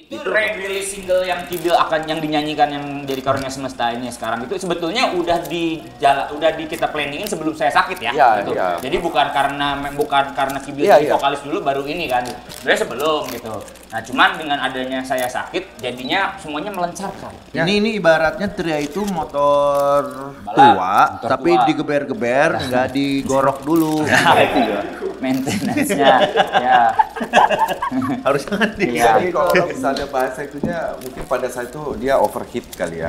Itu re-release single yang Kibil akan yang dinyanyikan yang jadi Karunia Semesta ini sekarang itu sebetulnya udah kita planningin sebelum saya sakit ya. Gitu. Jadi bukan karena Kibil jadi vokalis dulu baru ini kan. Sebenarnya sebelum gitu. Nah, cuman dengan adanya saya sakit jadinya semuanya melancarkan. Ini ibaratnya Tria itu motor tua tapi digeber-geber nggak digorok dulu. Maintenance-nya ya. Harus ganti. Jadi kalau misalnya bahasa itunya mungkin pada saat itu dia overheat kali ya.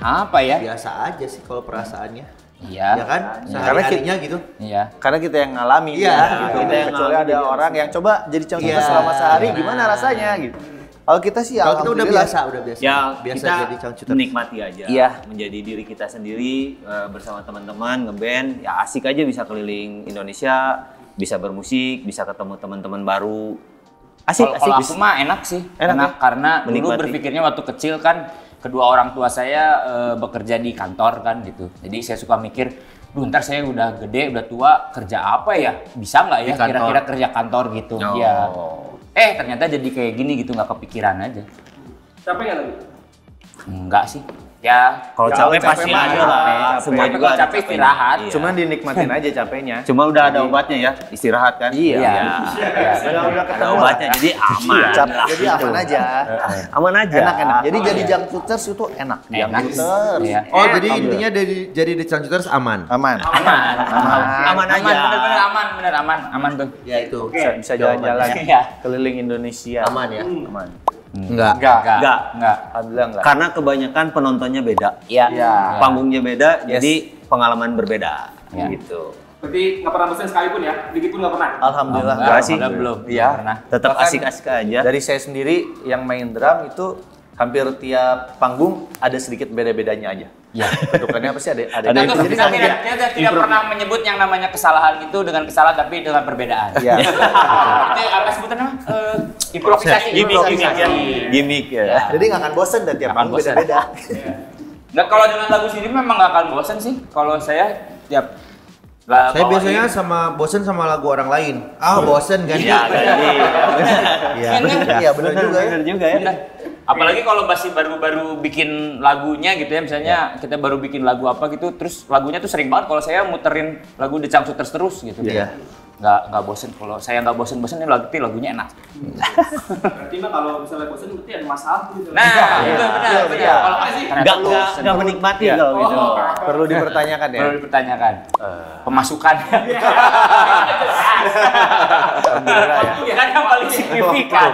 Apa ya? Biasa aja sih kalau perasaannya. Iya. Ya kan? Sehari-harinya gitu. Iya. Karena kita yang ngalami Iya, gitu. Kita yang kecuali ada orang yang coba jadi cangcuter selama sehari gimana rasanya gitu. Kalau kita sih Kalau kita udah biasa. Ya, biasa kita jadi cangcuter. menikmati aja. Iya. Menjadi diri kita sendiri bersama teman-teman ngeband. Ya asik aja bisa keliling Indonesia, bisa bermusik, bisa ketemu teman-teman baru. Asik. Kalau aku mah enak sih. Enak ya? Karena dulu Menikmati. berpikirnya waktu kecil kan kedua orang tua saya bekerja di kantor kan gitu. Jadi saya suka mikir, duh ntar saya udah gede, udah tua, kerja apa ya? Bisa nggak ya kira-kira kerja kantor gitu? Iya. Ternyata jadi kayak gini gitu, nggak kepikiran aja. Capek nggak lagi? Enggak sih. Ya, Kalau capek pasti mah ada lah. Semua tapi juga kalau ada capek capeknya. istirahat. Iya. Cuman dinikmatin aja capeknya. Cuma udah ada obatnya ya, istirahat kan? Iya. Udah ada obatnya, jadi aman. Jadi aman aja. Aman aja. Enak. Jadi jadi cangcuters itu enak. Cangcuters. Iya. Oh, jadi intinya jadi The Cangcuters aman. Aman. Aman aja. Bener-bener aman tuh. Ya itu. Bisa jalan-jalan Iya. keliling Indonesia. Aman ya? Aman. Enggak. Enggak. Alhamdulillah enggak. Karena kebanyakan penontonnya beda. Iya. Panggungnya beda, jadi pengalaman berbeda. Ya. Gitu. Berarti nggak pernah bosan sekalipun ya? Dikit pun nggak pernah? Alhamdulillah Enggak sih. Belum. Iya. Pernah. Tetap Bahkan asik-asik aja. Dari saya sendiri yang main drum itu hampir tiap panggung ada sedikit beda-bedanya aja. Iya. Bentukannya pasti ada. Kita tuh Jadi kita nggak mungkin. tidak pernah menyebut yang namanya kesalahan itu dengan kesalahan tapi dengan perbedaan. Iya. Itu apa sebutannya? Improvisasi. Gimmick ya. Jadi nggak akan bosen dan tiap Nggak akan panggung bosen. beda-beda. Nah, kalau dengan lagu sendiri memang nggak akan bosan sih. Kalau saya tiap Saya biasanya bosen sama lagu orang lain. Bosen kan? Iya, Iya, benar juga ya. Benar juga ya. apalagi kalau masih baru-baru bikin lagunya gitu ya, misalnya kita baru bikin lagu apa gitu, terus lagunya tuh sering banget kalau saya muterin lagu The Cangcuters terus gitu. Iya. Nggak bosen. Kalau saya nggak bosen-bosen ini lagunya enak. Berarti mah kalau misalnya bosan berarti ada masalah gitu. Nah, itu benar. Kalau sih Nggak menikmati kalau gitu. Perlu dipertanyakan ya. perlu dipertanyakan pemasukan. Ya kan yang paling signifikan.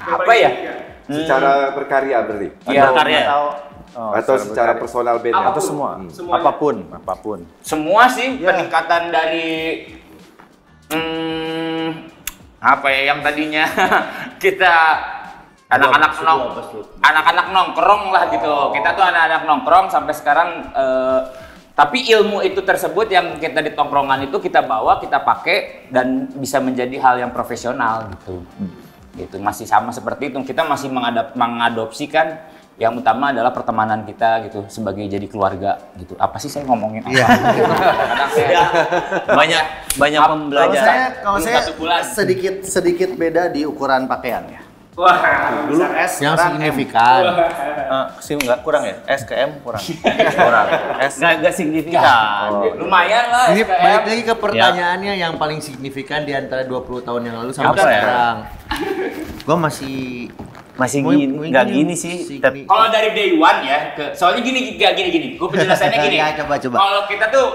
Apa ya? Secara berkarya berarti? Iya, karya. Atau secara personal band? Atau semua. Apapun. Semua sih peningkatan dari apa ya yang tadinya kita anak-anak nongkrong lah gitu. Kita tuh anak-anak nongkrong sampai sekarang tapi ilmu itu tersebut yang kita di tongkrongan itu kita bawa, kita pakai dan bisa menjadi hal yang profesional gitu. Gitu masih sama seperti itu. Kita masih mengadopsikan yang utama adalah pertemanan kita gitu sebagai jadi keluarga gitu. Apa sih saya ngomongin apa? Kadang saya banyak pembelajaran. Kalau saya sedikit beda di ukuran pakaian ya. Wah, Dulu S Yang sekarang M. signifikan. Sih enggak kurang ya? S ke M kurang. Kurang. S Nggak signifikan. lumayan lah Ini SKM. balik lagi ke pertanyaannya yang paling signifikan di antara 20 tahun yang lalu sampai Apa ya? sekarang. Gua masih Nggak gini sih. Kalau dari day one ya, soalnya gini. Gue penjelasannya gini. Ya, coba. Kalau kita tuh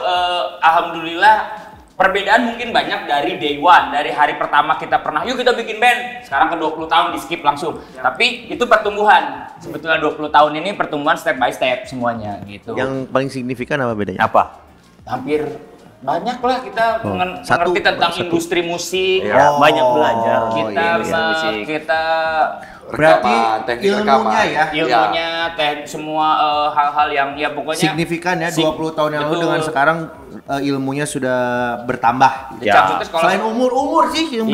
alhamdulillah perbedaan mungkin banyak dari day one, dari hari pertama kita pernah, yuk kita bikin band. Sekarang ke 20 tahun di skip langsung. Tapi itu pertumbuhan. Sebetulnya 20 tahun ini pertumbuhan step by step semuanya gitu. Yang paling signifikan apa bedanya? Apa? Hampir Banyak lah kita Satu, mengerti tentang satu. industri musik. Ya, banyak belajar. Kita musik. kita Berarti Rekaman, teknik ilmunya rekaman. ya ilmunya semua hal-hal yang ya pokoknya signifikan ya 20 tahun yang lalu betul. dengan sekarang ilmunya sudah bertambah. Ya. Terus kalau Selain umur sih yang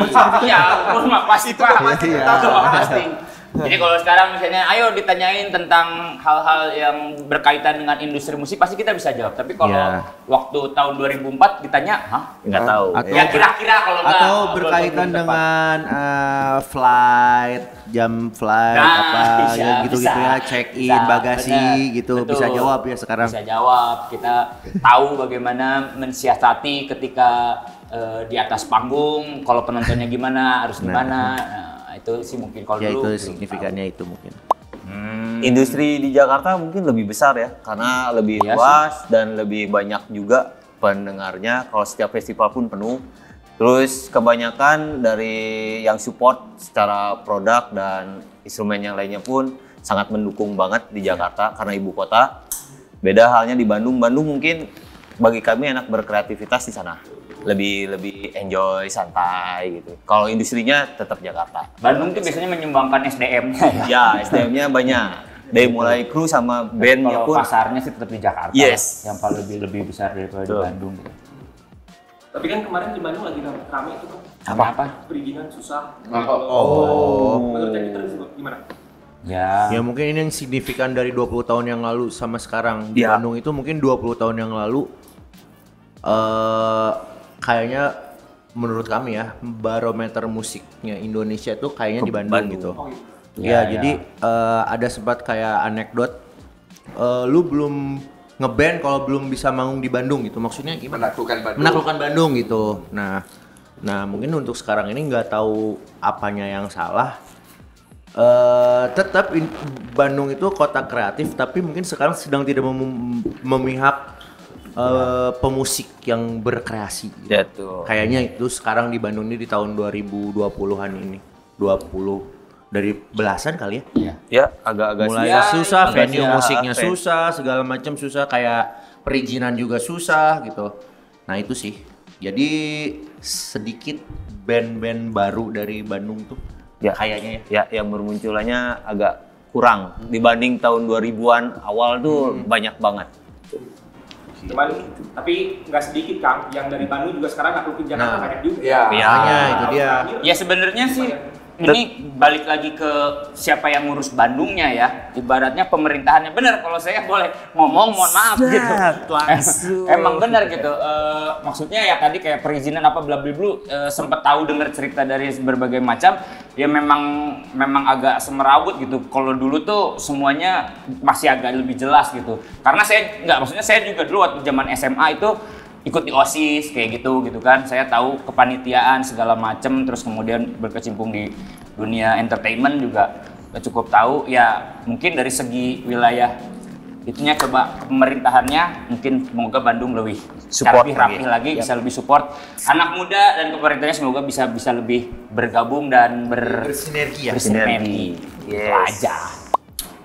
iya, umur mah pasti Pak. Iya. Itu mah pasti. Jadi kalau sekarang misalnya ayo ditanyain tentang hal-hal yang berkaitan dengan industri musik pasti kita bisa jawab. Tapi kalau Iya. waktu tahun 2004 ditanya, hah? Nggak tahu. Atau- Ya kira-kira kalau nggak atau belum berkaitan tepat. dengan flight, jam flight Nah, apa bisa, ya gitu-gitu bisa. ya, check in, Bisa, bagasi bener. gitu Betul. bisa jawab ya sekarang. Bisa jawab. Kita tahu bagaimana mensiasati ketika di atas panggung, kalau penontonnya gimana, harus gimana. Nah, itu sih mungkin kalau Ya dulu itu belum signifikannya itu mungkin. Industri di Jakarta mungkin lebih besar ya, karena lebih Iya luas dan lebih banyak juga pendengarnya. Kalau setiap festival pun penuh. Terus kebanyakan dari yang support secara produk dan instrumen yang lainnya pun sangat mendukung banget di Jakarta karena ibu kota. Beda halnya di Bandung. Bandung mungkin bagi kami enak berkreativitas di sana. Lebih enjoy, santai gitu. Kalau industrinya tetap Jakarta. Bandung tuh biasanya menyumbangkan SDM-nya ya. Ya, SDM-nya banyak. Dari mulai kru sama bandnya Kalau pun. pasarnya sih tetap di Jakarta. Yes. Yang paling lebih besar daripada di Betul. Bandung. Tapi kan kemarin di Bandung lagi rame itu kan. Apa? Perizinan susah. Oh. Menurut yang itu gimana? Ya. Ya mungkin ini yang signifikan dari 20 tahun yang lalu sama sekarang. Di Ya. Bandung itu mungkin 20 tahun yang lalu kayaknya menurut kami ya barometer musiknya Indonesia itu kayaknya di Bandung, Bandung. gitu. Oh gitu. Ya, Ya, jadi ada sempat kayak anekdot lu belum ngeband kalau belum bisa manggung di Bandung gitu. Maksudnya gimana? Menaklukkan Bandung. Menaklukkan Bandung gitu. Nah mungkin untuk sekarang ini nggak tahu apanya yang salah. Tetap Bandung itu kota kreatif, tapi mungkin sekarang sedang tidak memihak pemusik yang berkreasi. Gitu. Ya tuh. Kayaknya itu sekarang di Bandung ini di tahun 2020-an ini. 20 dari belasan kali ya. Iya. Ya, agak-agak Mulai Ya, susah, agak venue susah, musiknya ven- susah, segala macam susah, kayak perizinan juga susah gitu. Nah itu sih. Jadi sedikit band-band baru dari Bandung tuh. Ya, Kayaknya ya. Ya, yang bermunculannya agak kurang dibanding tahun 2000-an awal tuh banyak banget. Cuman tapi nggak sedikit Kang, yang dari Bandung juga sekarang naklukin Jakarta Nah. banyak juga. Iya. Makanya itu dia. Ya sebenarnya sih ini balik lagi ke siapa yang ngurus Bandungnya ya. Ibaratnya pemerintahannya benar kalau saya boleh ngomong mohon maaf gitu. Emang benar gitu. Maksudnya ya tadi kayak perizinan apa bla bla bla sempat tahu dengar cerita dari berbagai macam ya memang agak semerawut gitu. Kalau dulu tuh semuanya masih agak lebih jelas gitu. Karena maksudnya saya juga dulu waktu zaman SMA itu ikut di OSIS kayak gitu kan. Saya tahu kepanitiaan segala macem, terus kemudian berkecimpung di dunia entertainment juga cukup tahu ya. Mungkin dari segi wilayah itunya coba pemerintahannya mungkin semoga Bandung lebih Support lebih rapi lagi, bisa lebih support anak muda dan pemerintahnya semoga bisa lebih bergabung dan Bersinergi ya. bersinergi. Itu Yes. aja.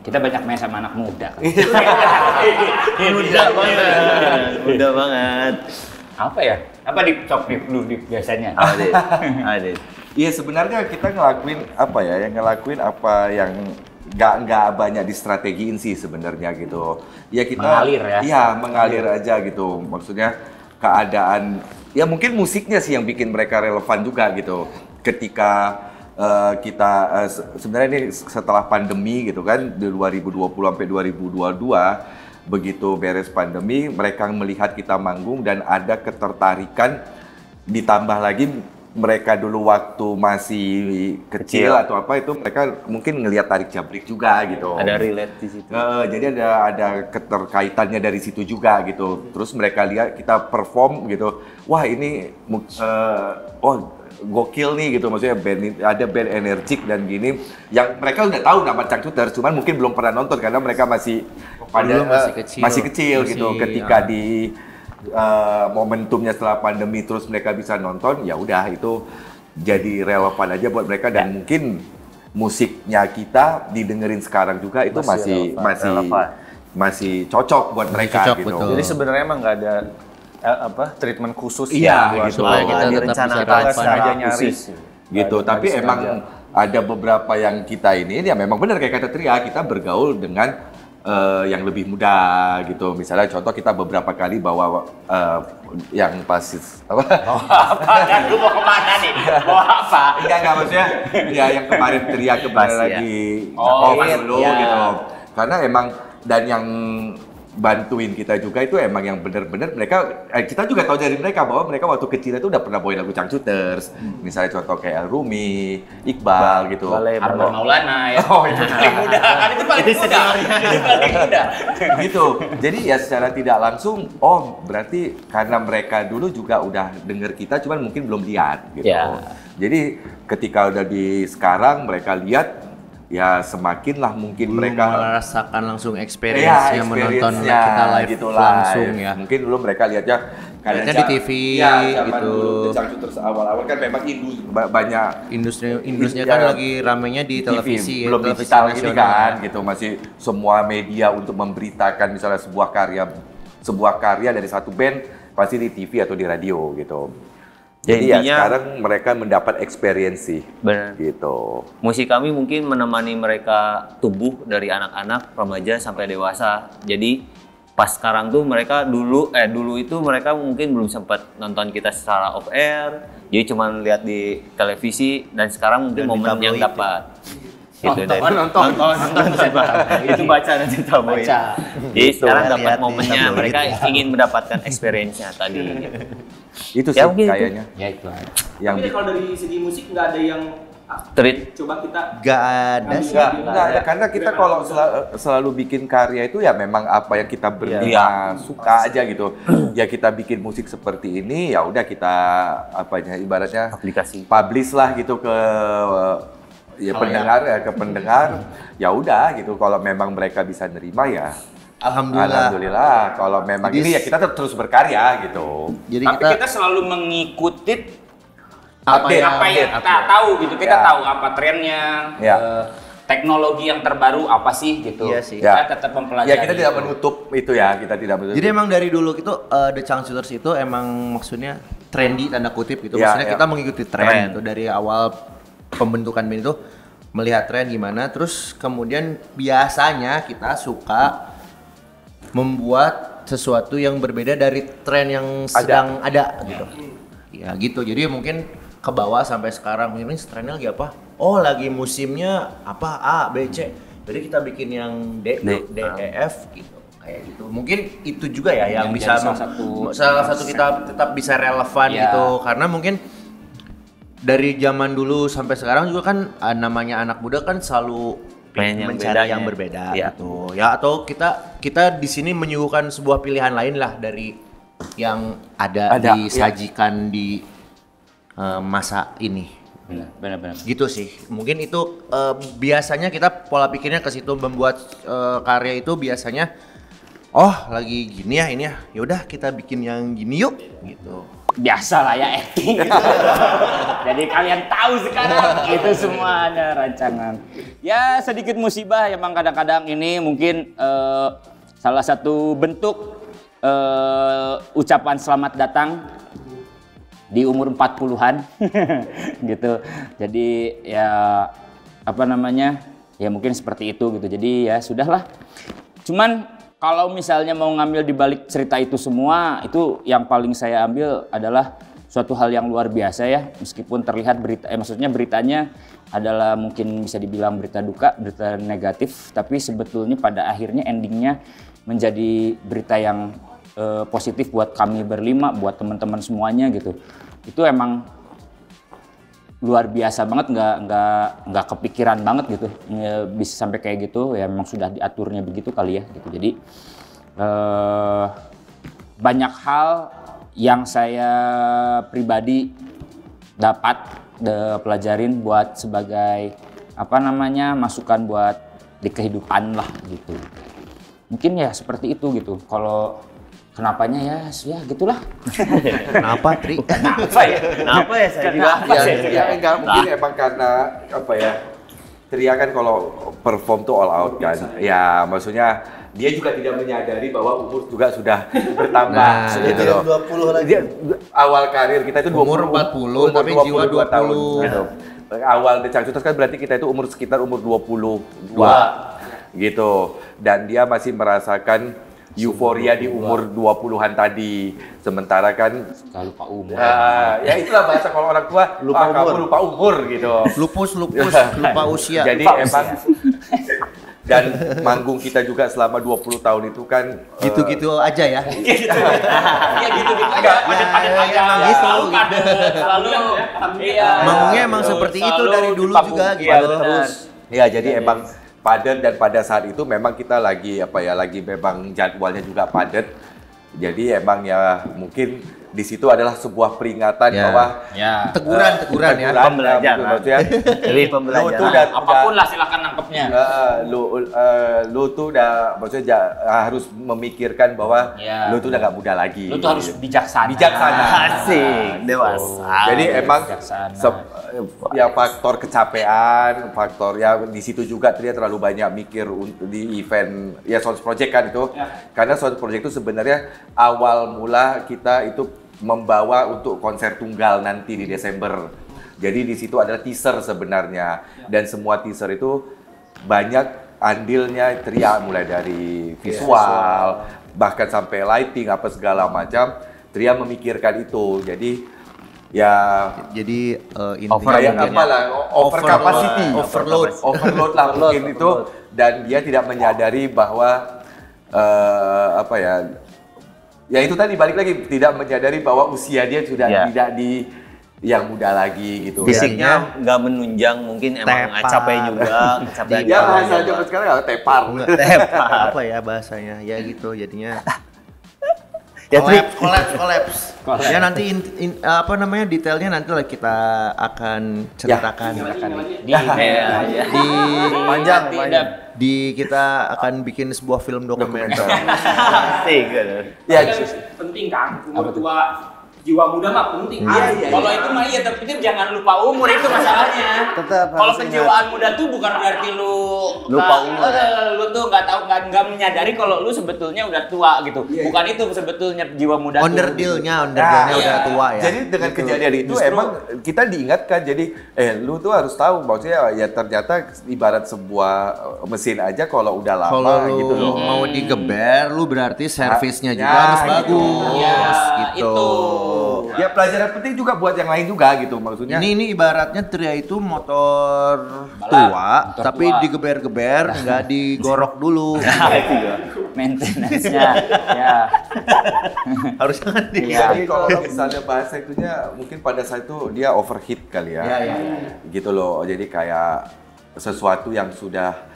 Kita banyak main sama anak muda kan. Mudah banget. Mudah banget. Apa ya? Apa di cok lu biasanya? Ada. Iya sebenarnya kita ngelakuin apa ya? Yang ngelakuin apa yang nggak banyak distrategiin sih sebenarnya gitu. Ya kita Mengalir ya? Iya mengalir aja gitu. Maksudnya keadaan ya mungkin musiknya sih yang bikin mereka relevan juga gitu. Ketika kita sebenarnya ini setelah pandemi gitu kan di 2020 sampai 2022 begitu beres pandemi mereka melihat kita manggung dan ada ketertarikan ditambah lagi mereka dulu waktu masih kecil atau apa itu mereka mungkin ngelihat tarik jabrik juga gitu. Ada relate di situ. Jadi ada keterkaitannya dari situ juga gitu. Terus mereka lihat kita perform gitu. Wah ini gokil nih gitu maksudnya ada band energik dan gini yang mereka udah tahu nama Cangcuter cuman mungkin belum pernah nonton karena mereka masih masih kecil gitu ketika di momentumnya setelah pandemi terus mereka bisa nonton ya udah itu jadi relevan aja buat mereka dan mungkin musiknya kita didengerin sekarang juga itu masih relevan. masih cocok buat mereka cocok, gitu. betul. Jadi sebenarnya emang nggak ada treatment khusus Iya, buat gitu. supaya kita Nggak tetap bisa direncanakan relevan. sengaja nyari. Gitu. Nggak Tapi disengaja. emang ada beberapa yang kita ini ya memang benar kayak kata Tria, kita bergaul dengan yang lebih muda gitu. Misalnya contoh kita beberapa kali bawa yang pasis apa? Apa? Dan lu mau kemana nih? Mau apa? Enggak maksudnya ya yang kemarin Tria kemarin Pasti ya. lagi Oh, pas dulu iya. gitu. Karena emang dan yang bantuin kita juga itu emang yang benar-benar mereka kita juga tahu dari mereka bahwa mereka waktu kecil itu udah pernah bawain lagu Changcuters. Misalnya contoh kayak Rumi, Iqbal gitu. Arman Maulana ya. Oh, itu paling muda. Kan itu paling muda. Itu paling muda. Gitu. Jadi ya secara tidak langsung, oh berarti karena mereka dulu juga udah denger kita, cuman mungkin belum lihat gitu. Ya. Jadi ketika udah di sekarang mereka lihat, ya semakinlah mungkin Belum mereka merasakan langsung ya, experience-nya menonton experience-nya kita live gitu langsung ya. Mungkin dulu mereka lihatnya Lihatnya di TV zaman gitu. Dulu Changcuters awal-awal kan memang banyak Industrinya Ya, kan lagi ramenya di televisi ya, belum televisi digital gini nasional. kan gitu, masih semua media untuk memberitakan misalnya sebuah karya dari satu band pasti di TV atau di radio gitu. Jadi ya intinya- sekarang mereka mendapat experience sih Benar. gitu. Musik kami mungkin menemani mereka tumbuh dari anak-anak, remaja sampai dewasa. Jadi pas sekarang tuh mereka dulu itu mereka mungkin belum sempat nonton kita secara off air, jadi cuma lihat di televisi dan sekarang mungkin Dan di momen yang tabloid. dapat. Gitu, Nonton. itu baca nanti tabloid. Baca. Jadi sekarang Lihat dapat di momennya, tabloid. mereka ingin mendapatkan experience-nya tadi. Gitu. Itu Ya, sih mungkin itu. kayaknya Ya itu aja. yang Tapi kalau dari segi musik nggak ada yang Treat. coba kita Gak ada sih. Enggak ada, karena kita kalau selalu bikin karya itu ya memang apa yang kita berlima suka aja gitu. Ya kita bikin musik seperti ini ya udah kita ibaratnya Aplikasi. publish lah gitu ke pendengar ke pendengar. Ya udah gitu kalau memang mereka bisa nerima ya alhamdulillah. Kalau memang Jadi- ini ya kita terus berkarya gitu. Jadi Tapi kita selalu mengikuti Update, apa yang update, kita tahu gitu. Kita Ya. tahu apa trennya, Ya. teknologi yang terbaru apa sih gitu. Iya sih. Kita Ya. tetap mempelajari. Ya kita tidak itu. menutup itu ya, kita tidak menutup. Jadi emang dari dulu itu The Changcuters itu emang maksudnya trendy tanda kutip gitu. Ya, Maksudnya ya. kita mengikuti tren tuh dari awal pembentukan band itu melihat tren gimana, terus kemudian biasanya kita suka membuat sesuatu yang berbeda dari tren yang sedang ada gitu. Ya gitu. Jadi mungkin ke bawah sampai sekarang ini trennya lagi apa? Oh, lagi musimnya apa? A, B, C. Jadi kita bikin yang D, E, F gitu. Kayak gitu. Mungkin itu juga ya yang Yang bisa jadi salah satu kita tetap bisa relevan Ya. gitu. Karena mungkin dari zaman dulu sampai sekarang juga kan namanya anak muda kan selalu Pengen yang mencari bedanya. yang berbeda Iya. gitu. Ya atau kita di sini menyuguhkan sebuah pilihan lain lah dari yang ada Ada, disajikan di masa ini. Benar. Gitu sih. Mungkin itu biasanya kita pola pikirnya ke situ membuat karya itu biasanya oh lagi gini ya ini ya. Yaudah kita bikin yang gini yuk gitu. Biasa lah ya acting gitu. Jadi kalian tahu sekarang itu semua ada rancangan. Ya sedikit musibah emang kadang-kadang ini mungkin salah satu bentuk ucapan selamat datang di umur 40-an gitu. Jadi ya apa namanya? Ya mungkin seperti itu gitu. Jadi ya sudahlah. Cuman kalau misalnya mau ngambil di balik cerita itu semua, itu yang paling saya ambil adalah suatu hal yang luar biasa ya. Meskipun terlihat berita, maksudnya beritanya adalah mungkin bisa dibilang berita duka, berita negatif, tapi sebetulnya pada akhirnya endingnya menjadi berita yang positif buat kami berlima, buat teman-teman semuanya gitu. Itu emang luar biasa banget, nggak kepikiran banget gitu bisa sampai kayak gitu. Ya memang sudah diaturnya begitu kali ya gitu. Jadi banyak hal yang saya pribadi dapat pelajarin buat sebagai apa namanya masukan buat di kehidupan lah gitu. Mungkin ya seperti itu gitu. Kalau kenapanya ya gitulah. Kenapa Tri? Apa ya? Kenapa ya saya juga? Ya enggak mungkin emang karena apa ya? Tria kan kalau perform tuh all out kan. Ya maksudnya dia juga tidak menyadari bahwa umur juga sudah bertambah Nah, gitu Jadi loh. 20 lagi. Dia, awal karir kita itu Umur 40, tapi jiwa 22 tahun 20. gitu. Awal Decangcutas kan berarti kita itu sekitar umur 22 gitu. Dan dia masih merasakan euforia di umur 20-an tadi. Sementara kan Kalau lupa umur. ya itulah bahasa kalau orang tua, kamu lupa umur gitu. Lupus, lupa usia. Jadi emang dan manggung kita juga selama 20 tahun itu kan Gitu-gitu aja ya. Iya gitu-gitu aja. Padat-padat aja. gitu, Selalu padat. Selalu. Iya. Manggungnya emang seperti itu Selalu dari dulu dipanggung. juga Iya, gitu. benar. ya jadi emang padat, dan pada saat itu memang kita lagi lagi memang jadwalnya juga padat. Jadi emang ya mungkin di situ adalah sebuah peringatan Ya. bahwa Ya. Teguran ya. Pembelajaran. maksudnya Lebih lu pembelajaran. tuh udah Apapun lah silakan nangkepnya. lu tuh udah maksudnya harus memikirkan bahwa Ya. lu tuh udah gak muda lagi. Lu tuh harus bijaksana. Bijaksana. Asik, dewasa. Jadi emang bijaksana. ya faktor kecapean, faktor ya di situ juga dia terlalu banyak mikir untuk di event ya Sounds Project kan itu. Karena Sounds Project itu sebenarnya awal mula kita itu membawa untuk konser tunggal nanti di Desember. Jadi di situ adalah teaser sebenarnya, dan semua teaser itu banyak andilnya Tria, mulai dari visual, bahkan sampai lighting apa segala macam. Tria memikirkan itu. Jadi ya Jadi ini kayak apa lah, over capacity, overload lah mungkin itu, dan dia tidak menyadari bahwa ya itu tadi balik lagi, tidak menyadari bahwa usia dia sudah tidak di yang muda lagi gitu. Fisiknya nggak menunjang, mungkin emang Tepar. capek juga, kecapean. Ya bahasa zaman sekarang tepar. apa ya bahasanya? Ya gitu jadinya. Ya, Kolaps. Ya nanti apa namanya detailnya nanti lah kita akan ceritakan. panjang. Kita akan bikin sebuah film dokumenter. Asik. Ya, Penting Kang, umur tua jiwa muda mah penting. Kalau itu mah iya, tapi jangan lupa umur, itu masalahnya. Tetap Kalau harus kejiwaan muda tuh bukan berarti lu Lupa umur. lu tuh nggak tahu, nggak menyadari kalau lu sebetulnya udah tua gitu. Bukan itu sebetulnya jiwa muda tuh. Onderdilnya Nah, udah tua ya. Jadi dengan kejadian itu emang kita diingatkan, jadi lu tuh harus tahu maksudnya ya ternyata ibarat sebuah mesin aja kalau udah Kalau lama lu gitu loh. mau digeber, lu berarti servisnya juga Ya, harus gitu. bagus Ya, gitu. itu. Ya pelajaran penting juga buat yang lain juga gitu maksudnya. Ini ibaratnya Tria itu motor Balap, tua, motor tapi tua. digeber-geber, nggak digorok dulu. Maintenance-nya. Ya. Harusnya kan di. Iya. Jadi kalau misalnya bahasa itunya mungkin pada saat itu dia overheat kali ya. Gitu loh. Jadi kayak sesuatu yang sudah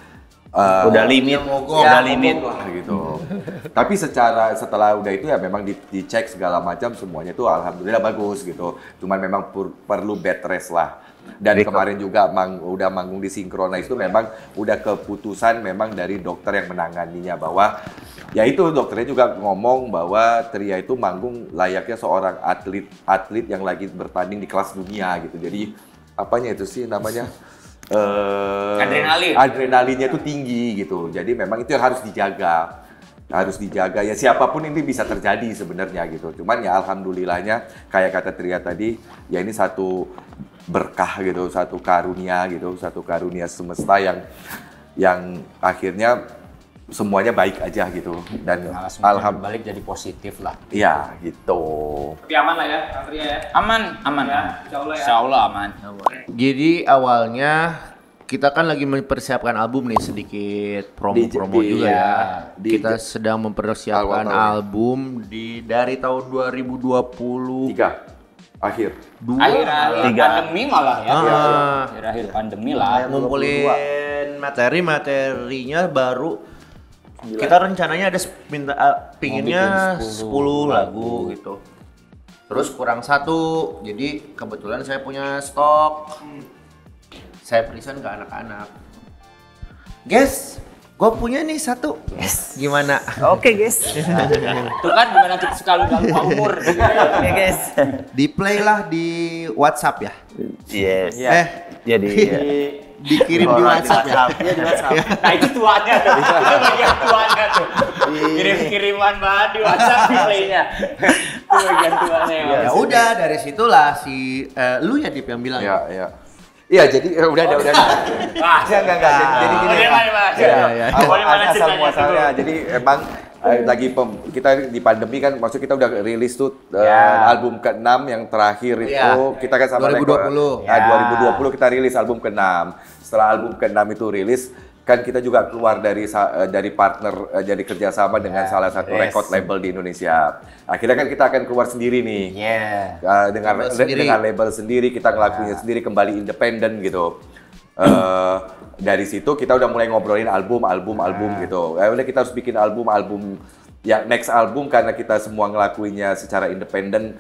Udah limit, udah limit. lah gitu. Tapi setelah udah itu ya memang dicek segala macam, semuanya tuh alhamdulillah bagus gitu. Cuman memang perlu bed rest lah. Dan kemarin juga udah manggung di Synchronize itu memang udah keputusan memang dari dokter yang menanganinya, bahwa ya itu dokternya juga ngomong bahwa Tria itu manggung layaknya seorang atlet yang lagi bertanding di kelas dunia gitu. Jadi apanya itu sih namanya? Adrenalinnya itu tinggi gitu. Jadi memang itu yang harus dijaga ya, siapapun ini bisa terjadi sebenarnya gitu. Cuman ya alhamdulillahnya kayak kata Tria tadi, ya ini satu berkah gitu, satu karunia semesta yang akhirnya semuanya baik aja gitu, dan alhamdulillah Balik jadi positif lah. ya gitu. Tapi aman lah ya, Kang Tria ya. Aman. Ya, insya Allah ya. Insya Allah aman. Jadi awalnya kita kan lagi mempersiapkan album nih, sedikit promo-promo Di- juga iya. ya. Di- Kita sedang mempersiapkan awal tahun ya. album dari tahun 2020. Akhir. Akhir-akhir pandemi malah ya. Ah. Akhir-akhir pandemi lah. Ngumpulin materinya baru. Kita rencananya ada pinginnya 10 lagu gitu. Terus kurang 1. Jadi kebetulan saya punya stok. Saya present ke anak-anak. Guys, gue punya nih 1. Yes. Gimana? Oke guys. Tuh kan gimana kita suka lupa umur. Oke guys. Di play lah di WhatsApp ya. Yes. Iya. Jadi dikirim di WhatsApp ya. Iya, di WhatsApp. Nah itu tuanya tuh, itu bagian tuanya tuh. Kirim-kiriman banget di WhatsApp replaynya. Itu bagian tuanya ya. Ya udah dari situlah si lu ya Dip yang bilang. Iya, jadi udah. Wah, Enggak. Jadi gini. Asal muasalnya. Jadi emang kita di pandemi kan, maksud kita udah rilis tuh album ke-6 yang terakhir itu kita kan sama 2020. 2020 kita rilis album ke-6. Setelah album ke-6 itu rilis kan kita juga keluar dari partner dari kerjasama dengan salah satu record label di Indonesia. Akhirnya kan kita akan keluar sendiri nih. Dengan label sendiri kita ngelakuinnya sendiri, kembali independen gitu. Dari situ kita udah mulai ngobrolin album gitu. Udah kita harus bikin album ya, next album karena kita semua ngelakuinnya secara independen,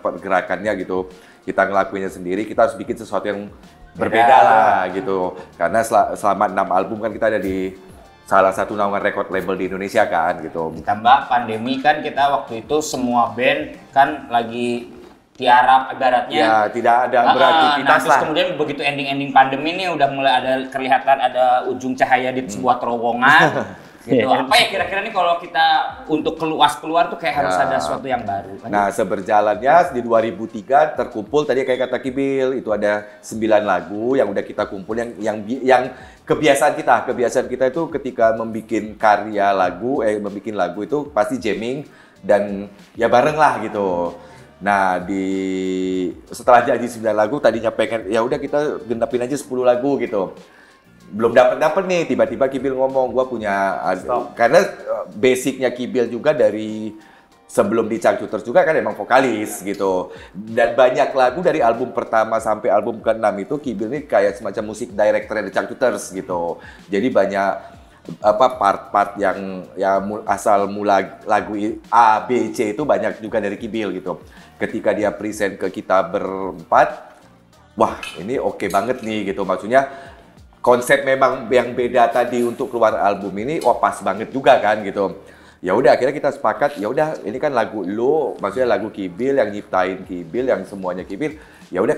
pergerakannya gitu. Kita ngelakuinnya sendiri, kita harus bikin sesuatu yang berbeda lah gitu. Karena selama 6 album kan kita ada di salah satu naungan record label di Indonesia kan gitu. Ditambah pandemi kan kita waktu itu semua band kan lagi tiarap ibaratnya. Ya, tidak ada beraktivitas terus kemudian begitu ending pandemi ini udah mulai kelihatan ada ujung cahaya di sebuah terowongan. Gitu. Apa ya kira-kira nih kalau kita untuk keluar tuh kayak harus ada sesuatu yang baru kan? Nah, seberjalannya di 2003 terkumpul tadi kayak kata Kibil, itu ada 9 lagu yang udah kita kumpul yang kebiasaan kita itu ketika membuat karya lagu, membuat lagu itu pasti jamming dan ya bareng lah gitu. Nah, setelah jadi 9 lagu tadinya pengen ya udah kita genapin aja 10 lagu gitu. Belum dapat nih, tiba-tiba Kibil ngomong, gua punya karena basicnya Kibil juga dari sebelum di Changcuters juga kan emang vokalis gitu. Dan banyak lagu dari album pertama sampai album ke-6 itu Kibil ini kayak semacam musik director di Changcuters gitu. Jadi banyak part-part yang asal mula lagu A, B, C itu banyak juga dari Kibil gitu. Ketika dia present ke kita berempat, wah ini oke banget nih gitu. Maksudnya konsep memang yang beda tadi untuk keluar album ini, pas banget juga kan gitu. Ya udah akhirnya kita sepakat, ya udah ini kan lagu lo, maksudnya lagu Kibil yang nyiptain Kibil, yang semuanya Kibil. Ya udah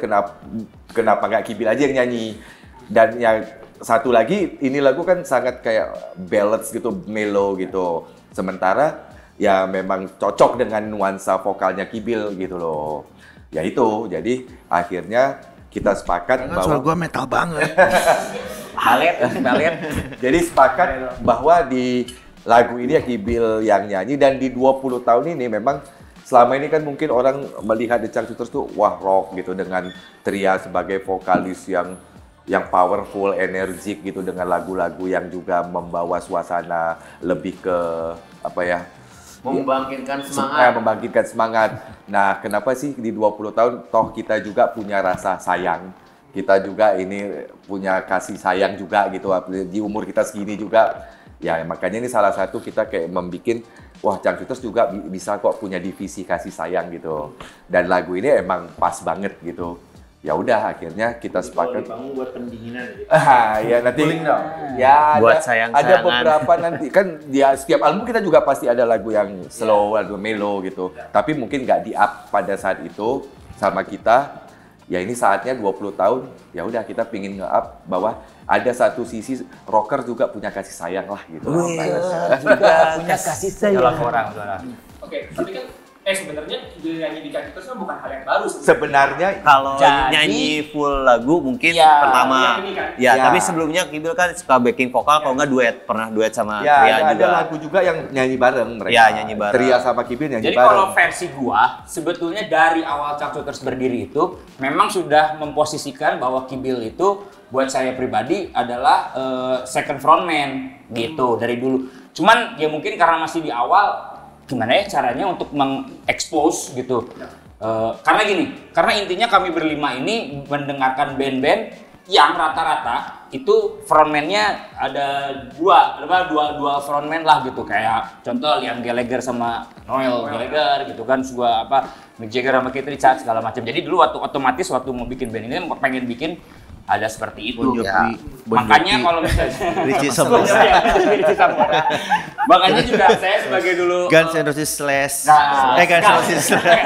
kenapa nggak Kibil aja yang nyanyi. Dan yang satu lagi, ini lagu kan sangat kayak ballads gitu, mellow gitu. Sementara ya memang cocok dengan nuansa vokalnya Kibil gitu loh. Ya itu, jadi akhirnya kita sepakat bahwa suara gua metal banget. Balet. Jadi sepakat bahwa di lagu ini ya Kibil yang nyanyi, dan di 20 tahun ini memang selama ini kan mungkin orang melihat The Changcuters tuh wah rock gitu dengan Tria sebagai vokalis yang powerful, energik gitu dengan lagu-lagu yang juga membawa suasana lebih ke apa ya? Membangkitkan semangat. Nah, kenapa sih di 20 tahun toh kita juga punya rasa sayang. Kita juga ini punya kasih sayang juga gitu di umur kita segini juga. Ya, makanya ini salah satu kita kayak membikin Changcuters juga bisa kok punya divisi kasih sayang gitu. Dan lagu ini emang pas banget gitu. Ya udah akhirnya kita sepakat buat pendinginan gitu. Ya nanti ya buat ada beberapa nanti kan dia setiap album kita juga pasti ada lagu yang slow atau mellow gitu. Tapi mungkin nggak di-up pada saat itu sama kita. Ya ini saatnya 20 tahun, ya udah kita pingin nge-up bahwa ada satu sisi rocker juga punya kasih sayang lah gitu. Juga punya kasih sayang. Oke, tapi kan sebenarnya nyanyi di Changcuters kan bukan hal yang baru sebenarnya. Kalau nyanyi full lagu mungkin pertama tapi sebelumnya Kibil kan suka backing vokal, kalau nggak duet, pernah duet sama Tria juga. Ada lagu juga yang nyanyi bareng mereka. Ya, nyanyi bareng. Tria sama Kibil nyanyi Jadi bareng. kalau versi gua sebetulnya dari awal Changcuters berdiri itu memang sudah memposisikan bahwa Kibil itu buat saya pribadi adalah second frontman gitu dari dulu. Cuman ya mungkin karena masih di awal, gimana ya caranya untuk mengekspos gitu. Karena intinya kami berlima ini mendengarkan band-band yang rata-rata itu frontman-nya ada dua frontman lah gitu, kayak contoh Liam Gallagher sama Noel Gallagher gitu kan, Mick Jagger sama Keith Richards segala macam. Jadi dulu waktu mau bikin band ini pengen bikin ada seperti itu. Makanya kalau misalnya Richie Sambora. Richie Sambora. Makanya juga saya sebagai dulu Guns N' Roses slash. Nah, Guns N' Roses slash.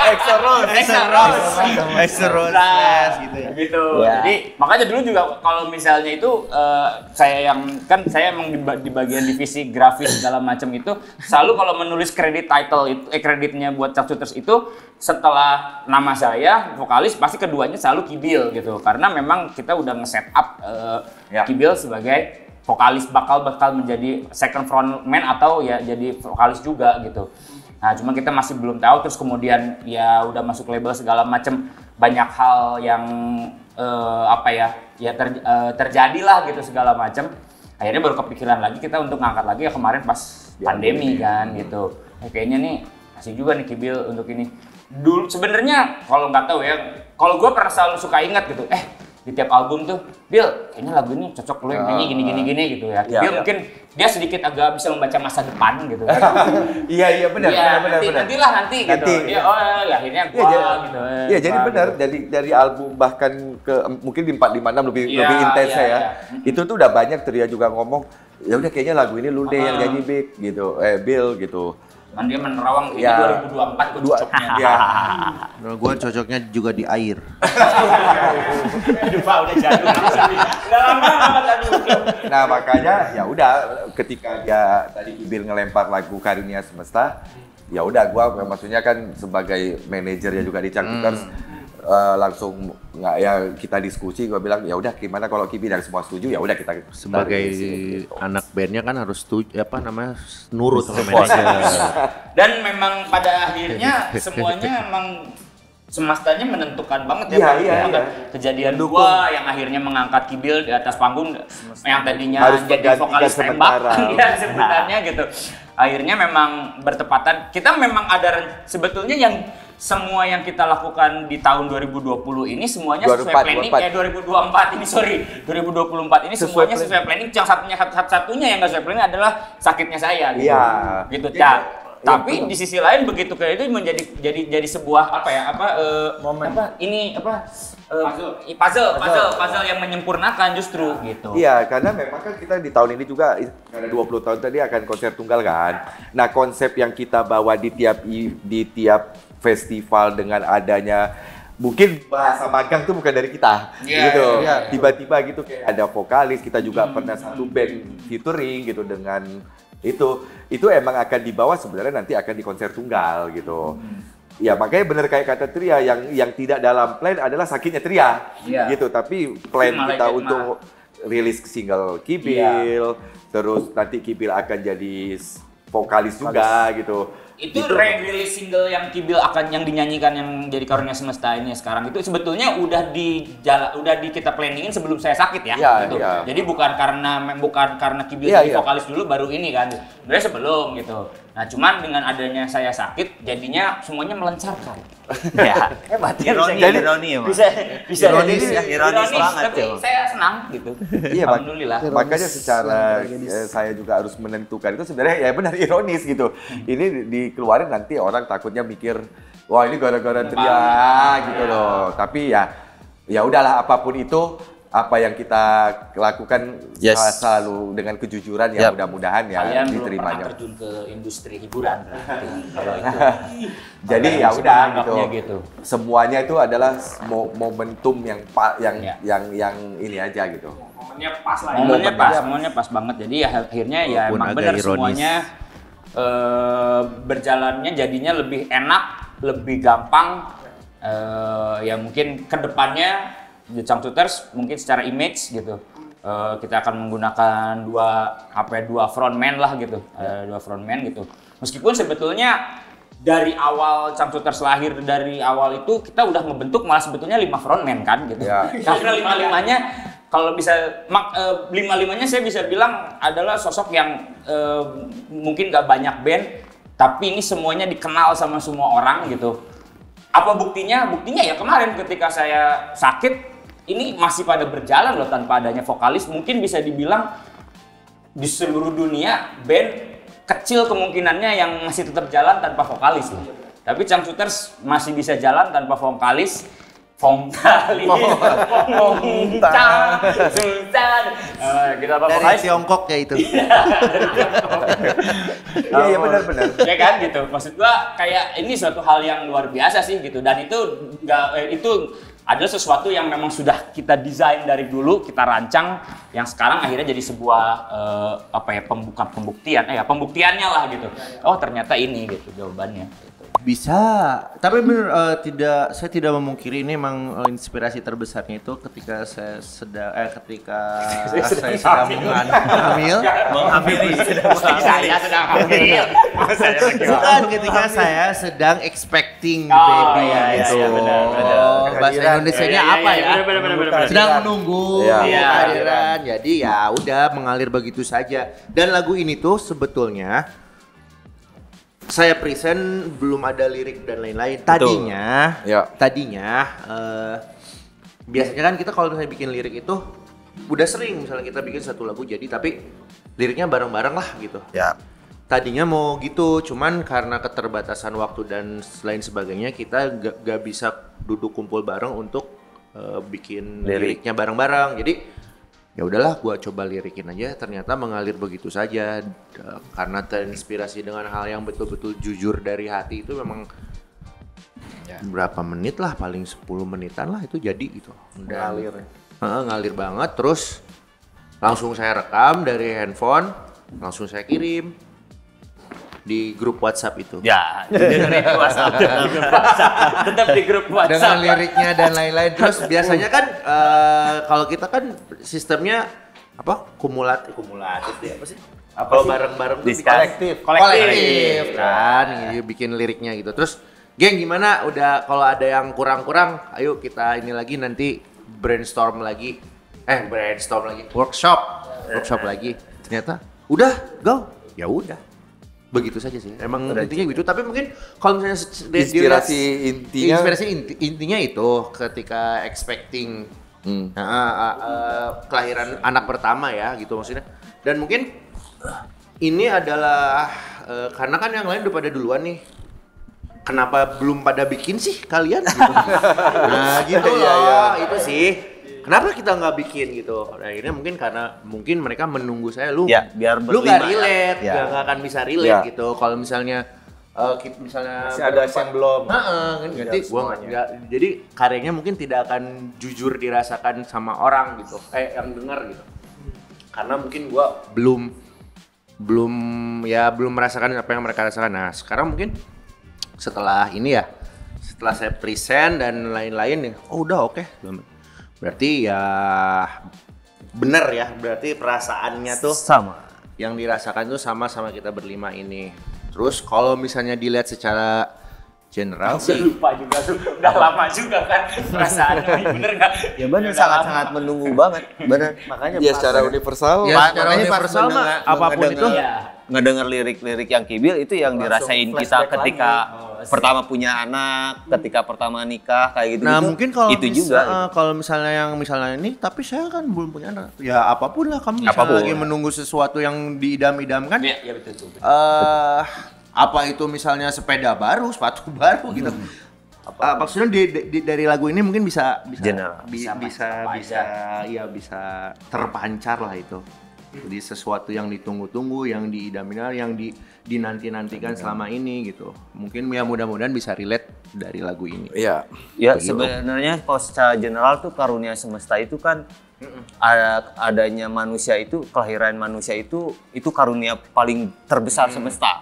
Extra Rose slash gitu ya. gitu. Ya. Jadi makanya dulu juga kalau misalnya itu saya emang di bagian divisi grafis segala macam itu selalu kalau menulis kredit title itu kreditnya buat Chuck itu setelah nama saya vokalis pasti keduanya selalu Kibil gitu. Karena memang kita udah nge-set up Kibil sebagai vokalis bakal menjadi second frontman atau ya jadi vokalis juga gitu. Nah, cuma kita masih belum tahu terus kemudian ya udah masuk label segala macam banyak hal yang terjadilah gitu segala macam. Akhirnya baru kepikiran lagi kita untuk ngangkat lagi ya kemarin pas pandemi kan gitu. Kayaknya nih masih juga nih Kibil untuk ini. Dulu sebenarnya kalau nggak tahu ya, kalau gue pernah selalu suka ingat gitu, di tiap album tuh, Bil, kayaknya lagu ini cocok lo yang nyanyi gini gitu ya. Bil mungkin dia sedikit agak bisa membaca masa depan gitu. Iya benar. Nanti gitu. Dia akhirnya gua gitu. Iya jadi benar dari album bahkan ke mungkin di 456 lebih intens ya. Itu tuh udah banyak Tria juga ngomong, ya udah kayaknya lagu ini lu deh yang nyanyi Bill gitu. Kan dia menerawang ini 2024 gue cocoknya. Iya. Nah, gue cocoknya juga di air. Aduh Pak, udah jadul. Udah lama banget aduh. Nah makanya ya udah ketika dia tadi Kibil ngelempar lagu Karunia Semesta, ya udah gua maksudnya kan sebagai manajernya juga di Chuck langsung nggak ya kita diskusi, gua bilang ya udah gimana kalau Kibil dan semua setuju ya udah kita Sebagai gitu. anak bandnya kan harus nurut sama manajer. Dan memang pada akhirnya semuanya emang semestanya menentukan banget ya. Iya. Kejadian gua yang akhirnya mengangkat Kibil di atas panggung yang tadinya Harus jadi vokalis sementara. tembak ya sebenarnya gitu. Akhirnya memang bertepatan. Kita memang ada sebetulnya yang semua yang kita lakukan di tahun 2020 ini semuanya sesuai planning. 2024 ini 2024 ini semuanya sesuai planning. Yang satunya yang nggak sesuai planning adalah sakitnya saya gitu. Iya. Gitu tapi di sisi lain begitu kayak itu jadi sebuah puzzle yang menyempurnakan justru gitu. Iya, karena memang kan kita di tahun ini juga karena 20 tahun tadi akan konser tunggal kan. Nah, konsep yang kita bawa di tiap festival dengan adanya mungkin bahasa magang itu bukan dari kita, gitu. Tiba-tiba gitu kayak ada vokalis, kita juga pernah satu band featuring gitu dengan itu emang akan dibawa sebenarnya nanti akan di konser tunggal gitu. Ya makanya bener kayak kata Tria yang tidak dalam plan adalah sakitnya Tria gitu, tapi plan kita untuk rilis single Kibil, terus nanti Kibil akan jadi vokalis juga gitu. Itu rilis single yang Kibil yang dinyanyikan yang jadi Karunia Semesta ini sekarang itu sebetulnya udah kita planningin sebelum saya sakit ya. Gitu. Jadi bukan karena Kibil jadi vokalis dulu baru ini kan. Sebenarnya sebelum gitu. Nah, cuman dengan adanya saya sakit jadinya semuanya melancarkan. Ya, hebat ya. Ironi ya, Mas. Bisa ironis banget tapi ya. saya senang gitu. Iya, Alhamdulillah. Makanya secara saya juga harus menentukan itu sebenarnya ya benar ironis gitu. Ini dikeluarin nanti orang takutnya mikir wah ini gara-gara Tria gitu loh. Tapi ya udahlah apapun itu apa yang kita lakukan selalu dengan kejujuran ya mudah-mudahan ya kalian diterimanya. Belum pernah terjun ke industri hiburan berarti. Kalau itu. Jadi ya udah gitu. Semuanya itu adalah momentum yang ini aja gitu. Momennya pas lah. Momennya pas banget. Jadi ya akhirnya ya emang benar semuanya berjalannya jadinya lebih enak, lebih gampang. Ya mungkin kedepannya The Chuck mungkin secara image gitu kita akan menggunakan dua frontman lah gitu, dua frontman gitu. Meskipun sebetulnya dari awal Chuck lahir dari awal itu kita udah membentuk malah sebetulnya 5 frontman kan gitu. Karena lima-limanya kalau bisa lima-limanya saya bisa bilang adalah sosok yang mungkin gak banyak band tapi ini semuanya dikenal sama semua orang gitu. Apa buktinya? Buktinya ya kemarin ketika saya sakit ini masih pada berjalan loh tanpa adanya vokalis. Mungkin bisa dibilang di seluruh dunia band kecil kemungkinannya yang masih tetap jalan tanpa vokalis loh. Tapi Chuck masih bisa jalan tanpa vokalis. Fong kali, fong cang, sultan, gitu apa Dari pokoknya. Tiongkok ya itu. Iya benar-benar. Ya kan gitu. Maksud gua kayak ini suatu hal yang luar biasa sih gitu. Dan itu itu adalah sesuatu yang memang sudah kita desain dari dulu, kita rancang, yang sekarang akhirnya jadi sebuah pembuktiannya lah gitu. Oh ternyata ini gitu jawabannya. Bisa, tapi bener saya tidak memungkiri ini memang inspirasi terbesarnya itu ketika saya sedang hamil. Saya sedang hamil. Bukan ketika saya sedang expecting Oh, baby iya, gitu. iya, benar. Bahasa Indonesianya apa ya? Benar. Sedang menunggu Iya. kehadiran. Jadi ya udah mengalir begitu saja. Dan lagu ini tuh sebetulnya saya present belum ada lirik dan lain-lain. Tadinya, biasanya kan kita kalau misalnya bikin lirik itu udah sering misalnya kita bikin satu lagu jadi tapi liriknya bareng-bareng lah gitu. Ya. Tadinya mau gitu, cuman karena keterbatasan waktu dan lain sebagainya kita gak bisa duduk kumpul bareng untuk bikin liriknya bareng-bareng. Jadi ya udahlah gua coba lirikin aja, ternyata mengalir begitu saja karena terinspirasi dengan hal yang betul-betul jujur dari hati itu memang berapa menit lah, paling 10 menitan lah itu jadi gitu. Ngalir. Ngalir banget, terus langsung saya rekam dari handphone, langsung saya kirim di grup WhatsApp itu. Ya, dengerin di WhatsApp. Tetap di grup WhatsApp. Dengan liriknya dan lain-lain. Terus biasanya kan kalau kita kan sistemnya apa? Kumulatif ya, apa sih? Kalau bareng-bareng tuh kolektif kan, gitu, bikin liriknya gitu. Terus, geng gimana? Udah kalau ada yang kurang-kurang, ayo kita ini lagi nanti workshop lagi. Ternyata udah go, ya udah. Begitu saja sih. Emang intinya gitu. Tapi mungkin kalau misalnya Inspirasi intinya itu ketika expecting kelahiran anak pertama ya gitu maksudnya. Dan mungkin ini adalah karena kan yang lain udah pada duluan nih. Kenapa belum pada bikin sih kalian? Gitu. Nah gitu loh, itu sih. Kenapa kita nggak bikin gitu? Nah, akhirnya mungkin mereka menunggu saya lu. Ya, biar lu berlima nggak relate, ya. nggak akan bisa relate Ya. gitu. Kalau misalnya Masih ada yang belum. kan nanti gua nggak. Jadi karyanya mungkin tidak akan jujur dirasakan sama orang gitu. Yang dengar gitu. Karena mungkin gua belum merasakan apa yang mereka rasakan. Nah, sekarang mungkin setelah saya present dan lain-lain udah oke. Berarti ya bener ya, berarti perasaannya tuh Sama. yang dirasakan tuh sama-sama kita berlima ini. Terus kalau misalnya dilihat secara general sih, Lupa juga, udah lama juga kan perasaannya, bener nggak? Ya benar, sangat-sangat menunggu banget. Benar. Makanya Ya pas secara universal. ya secara makanya pas universal mah mendengar- apapun itu ngedenger lirik-lirik yang Kibil itu yang dirasain kita flashback ketika pertama punya anak, ketika pertama nikah kayak gitu. Nah mungkin kalau itu juga. kalau misalnya ini, tapi saya kan belum punya anak. Ya apapun lah kamu misalnya Apapun. lagi menunggu sesuatu yang diidam-idamkan. Iya betul. Apa itu misalnya sepeda baru, sepatu baru gitu. Maksudnya dari lagu ini mungkin bisa General. bisa terpancar lah itu. Jadi sesuatu yang ditunggu-tunggu, yang diidam-idam, yang dinanti-nantikan selama ini gitu. Mungkin ya mudah-mudahan bisa relate dari lagu ini. Iya. Ya Begitu. sebenarnya kalau secara general tuh karunia semesta itu kan adanya manusia itu, kelahiran manusia itu karunia paling terbesar semesta.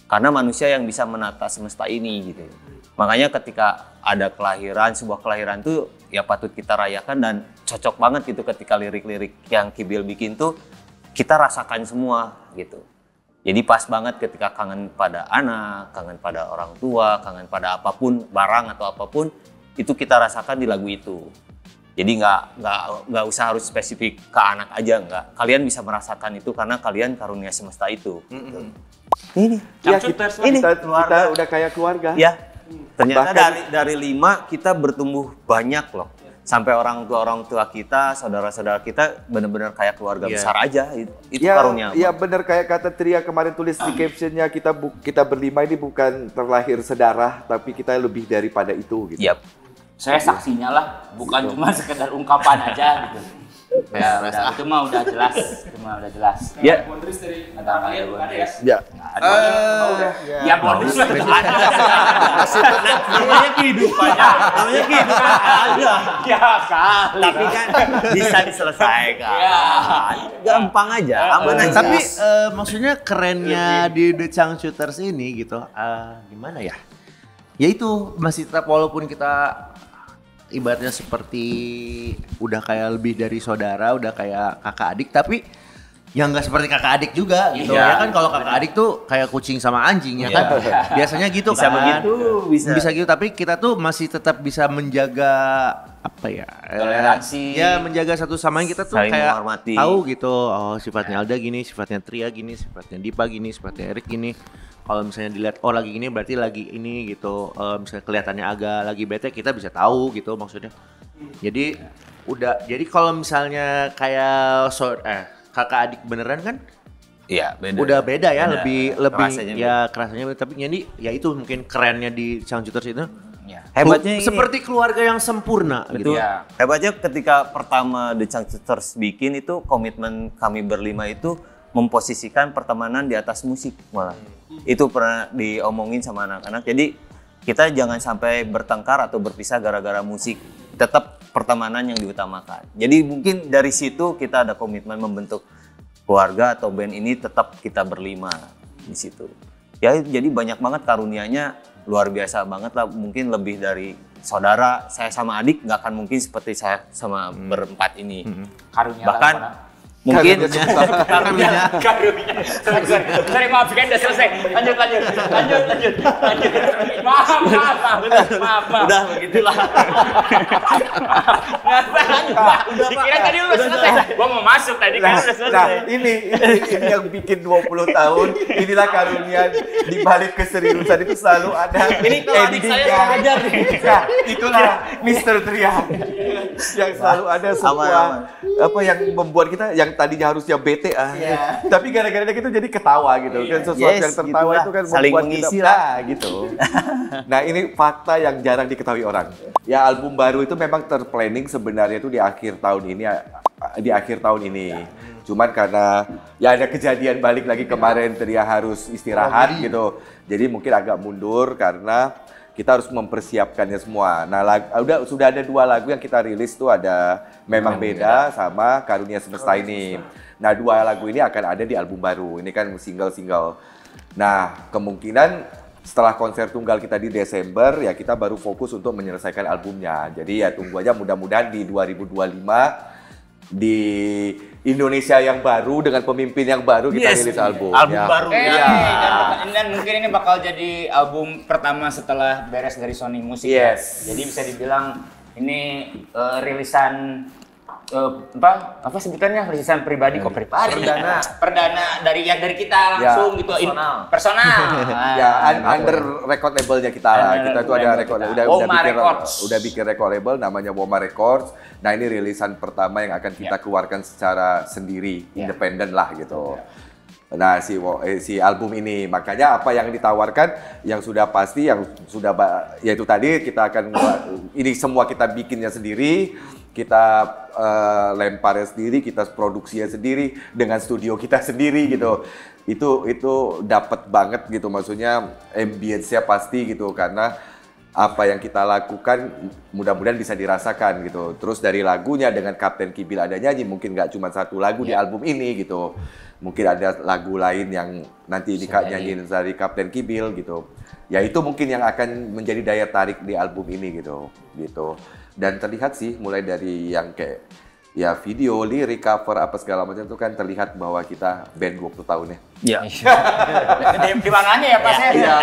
Karena manusia yang bisa menata semesta ini gitu. Makanya ketika ada sebuah kelahiran tuh ya patut kita rayakan dan cocok banget gitu ketika lirik-lirik yang Kibil bikin tuh kita rasakan semua gitu. Jadi pas banget ketika kangen pada anak, kangen pada orang tua, kangen pada apapun, barang atau apapun, itu kita rasakan di lagu itu. Jadi nggak usah harus spesifik ke anak aja, nggak. Kalian bisa merasakan itu karena kalian karunia semesta itu. Gitu. Ini, Ya, kita udah kayak keluarga. ya. Ternyata Bahkan- dari 5 kita bertumbuh banyak loh. Sampai orang tua kita, saudara-saudara kita benar-benar kayak keluarga Iya. besar aja. Itu Ya, karunia. ya benar kayak kata Tria kemarin tulis di captionnya, kita berlima ini bukan terlahir sedarah, tapi kita lebih daripada itu gitu. Yap. Saya saksinya lah, bukan cuma sekedar ungkapan aja gitu. Ya, udah, itu mah udah jelas, Ya. Bondris dari Ada kalian bukan ada ya? Ya. Ya bonus lah tetap ada. Namanya kehidupannya ada. Ya kali. Tapi kan bisa diselesaikan. Ya. Gampang aja, aman aja. Tapi maksudnya kerennya di The Changcuters ini gitu, gimana ya? Ya itu masih tetap walaupun kita ibaratnya seperti udah kayak lebih dari saudara, udah kayak kakak adik, tapi yang nggak seperti kakak adik juga gitu. Iya. Ya kan kalau kakak adik tuh kayak kucing sama anjing ya kan. Biasanya gitu Bisa kan. begitu, bisa. gitu, tapi kita tuh masih tetap bisa menjaga apa ya? Toleransi. Ya menjaga satu sama lain, kita tuh Saling kayak menghormati. tahu gitu. Oh, sifatnya Alda gini, sifatnya Tria gini, sifatnya Dipa gini, sifatnya Erik gini. Kalau misalnya dilihat lagi gini berarti lagi ini gitu. Misalnya kelihatannya agak lagi bete, kita bisa tahu gitu maksudnya. Jadi jadi kalau misalnya kayak kakak adik beneran kan Iya, beda. udah beda ya, Beda. lebih Kerasanya ya kerasanya beda. Tapi jadi ya itu mungkin kerennya di Changcuters itu. Ya. Hebatnya ini. Seperti keluarga yang sempurna gitu. Betul. Ya. Hebatnya ketika pertama The Changcuters bikin itu komitmen kami berlima itu memposisikan pertemanan di atas musik malah. Itu pernah diomongin sama anak-anak. Jadi kita jangan sampai bertengkar atau berpisah gara-gara musik. Tetap pertemanan yang diutamakan. Jadi mungkin dari situ kita ada komitmen membentuk keluarga atau band ini tetap kita berlima di situ. Ya jadi banyak banget karunianya, luar biasa banget lah, mungkin lebih dari saudara saya sama adik nggak akan mungkin seperti saya sama berempat ini. Karunia Bahkan lah, mungkin karunia. Sorry, maaf kan udah selesai. Lanjut. Maaf. udah begitulah. Dikira tadi udah selesai. Gua mau masuk tadi kan udah selesai. Nah, ini yang bikin 20 tahun, inilah karunia di balik keseriusan itu selalu ada. Ini kalau adik saya endingnya. sengaja nih. Nah, itulah Mr. Tria yang selalu ada sebuah apa yang membuat kita yang tadinya harusnya bete tapi gara-gara gitu jadi ketawa gitu kan, sesuatu yang tertawa gitulah. itu kan Saling membuat mengisi kita gitu. Nah, ini fakta yang jarang diketahui orang. Ya, album baru itu memang terplanning sebenarnya itu di akhir tahun ini. Cuman karena ya ada kejadian balik lagi kemarin, Tria harus istirahat gitu. Jadi mungkin agak mundur karena kita harus mempersiapkannya semua. Nah, sudah ada 2 lagu yang kita rilis tuh, ada Memang Beda sama Karunia Semesta ini. Nah, 2 lagu ini akan ada di album baru. Ini kan single-single. Nah, kemungkinan setelah konser tunggal kita di Desember, ya kita baru fokus untuk menyelesaikan albumnya. Jadi ya tunggu aja, mudah-mudahan di 2025 di Indonesia yang baru dengan pemimpin yang baru kita rilis album. Album baru ya. Dan mungkin ini bakal jadi album pertama setelah beres dari Sony Music. Yes. Jadi bisa dibilang ini rilisan apa sebutannya, rilisan pribadi kok pribadi. Perdana dari kita langsung gitu. Personal. Ya, under record labelnya kita lah. Kita tuh ada record udah bikin record label namanya Woma Records. Nah, ini rilisan pertama yang akan kita keluarkan secara sendiri, independen lah gitu. Nah, si album ini, makanya apa yang ditawarkan yang sudah pasti, yang sudah yaitu tadi kita akan ini semua kita bikinnya sendiri, kita lemparnya sendiri, kita produksinya sendiri dengan studio kita sendiri gitu. Itu dapat banget gitu, maksudnya ambience-nya pasti gitu, karena apa yang kita lakukan mudah-mudahan bisa dirasakan gitu. Terus dari lagunya dengan Kapten Kibil ada nyanyi, mungkin nggak cuma 1 lagu di album ini gitu. Mungkin ada lagu lain yang nanti nyanyiin dari Kapten Kibil gitu. Ya itu mungkin yang akan menjadi daya tarik di album ini gitu. Dan terlihat sih mulai dari yang kayak ya video, lirik, cover apa segala macam itu kan terlihat bahwa kita band 20 tahun ya. Iya. Di mananya ya Pak? Iya.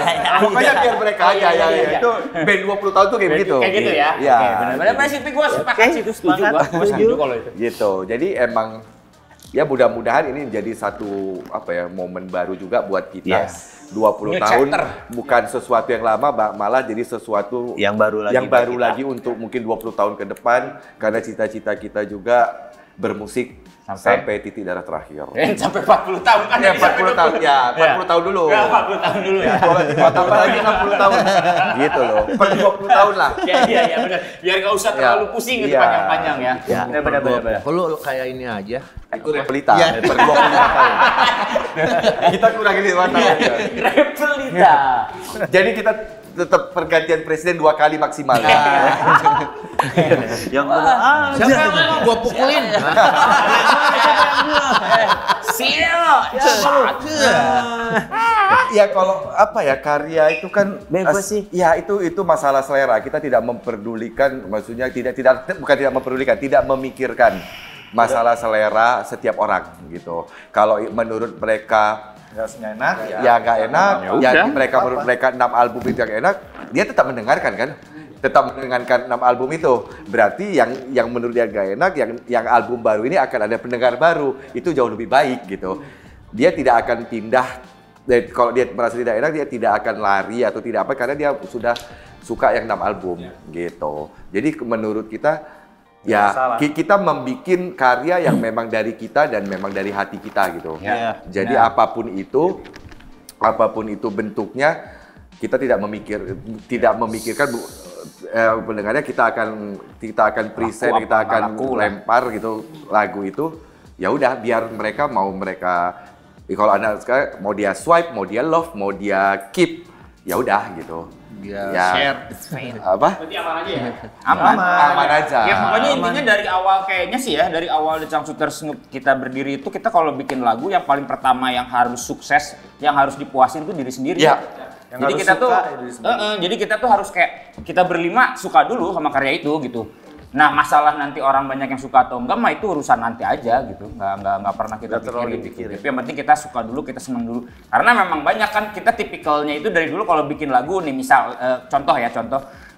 Pokoknya biar mereka aja ya. Itu band 20 tahun tuh kayak begitu. Kayak gitu ya. Iya. Benar-benar masih gue sepakat sih, itu setuju kalau itu. Gitu. Jadi emang ya mudah-mudahan ini menjadi satu momen baru juga buat kita. 20 New tahun chapter. bukan sesuatu yang lama, malah jadi sesuatu Yang baru lagi untuk mungkin 20 tahun ke depan, karena cita-cita kita juga bermusik sampai titik darah terakhir. Sampai 40 tahun kan? Ya 40 tahun, ya 40 tahun dulu. Ya 40 tahun dulu ya. Kalau tambah lagi 60 tahun. Gitu loh. Per 20 tahun lah. Iya benar. Biar nggak usah terlalu pusing gitu Iya. panjang-panjang ya. Ya, Benar. Kalau kayak ini aja. Itu repelita. Per 25 tahun. Kita kurang ini tahun. Repelita. Jadi kita tetap pergantian presiden 2 kali maksimal. Yang benar Siapa yang ngomong? Gua pukulin. Ya kalau apa ya, karya itu kan Bebas sih. Ya itu masalah selera. Kita tidak memperdulikan, maksudnya bukan tidak memperdulikan, tidak memikirkan masalah selera setiap orang gitu. Kalau menurut mereka Harusnya enak ya nggak enak, ya udah. menurut mereka 6 album itu yang enak, dia tetap mendengarkan kan? Tetap mendengarkan 6 album itu. Berarti yang menurut dia nggak enak, yang album baru ini akan ada pendengar baru. Itu jauh lebih baik gitu. Dia tidak akan pindah. Kalau dia merasa tidak enak, dia tidak akan lari atau tidak apa, karena dia sudah suka yang 6 album gitu. Jadi menurut kita ya kita membuat karya yang memang dari kita dan memang dari hati kita gitu. Ya. Jadi apapun itu bentuknya, kita tidak memikirkan pendengarnya, kita akan present, Laku kita apa, akan laku lah. lempar gitu lagu itu. Ya udah, biar mereka kalau anak sekarang mau dia swipe, mau dia love, mau dia keep, ya udah gitu. Dia Ya. share. Apa? Berarti aman aja ya? Aman aja. Ya pokoknya intinya dari awal kayaknya sih ya, dari awal The Changcuters kita berdiri itu, kita kalau bikin lagu yang paling pertama yang harus sukses, yang harus dipuasin itu diri sendiri. Ya. Yang Jadi harus kita suka tuh, ya diri sendiri. jadi kita tuh harus kayak kita berlima suka dulu sama karya itu gitu. Nah masalah nanti orang banyak yang suka atau enggak mah itu urusan nanti aja gitu. Nggak pernah kita Nggak terlalu pikirin. dipikirin. Tapi yang penting kita suka dulu, kita senang dulu. Karena memang banyak kan kita tipikalnya itu dari dulu kalau bikin lagu nih, misal contoh.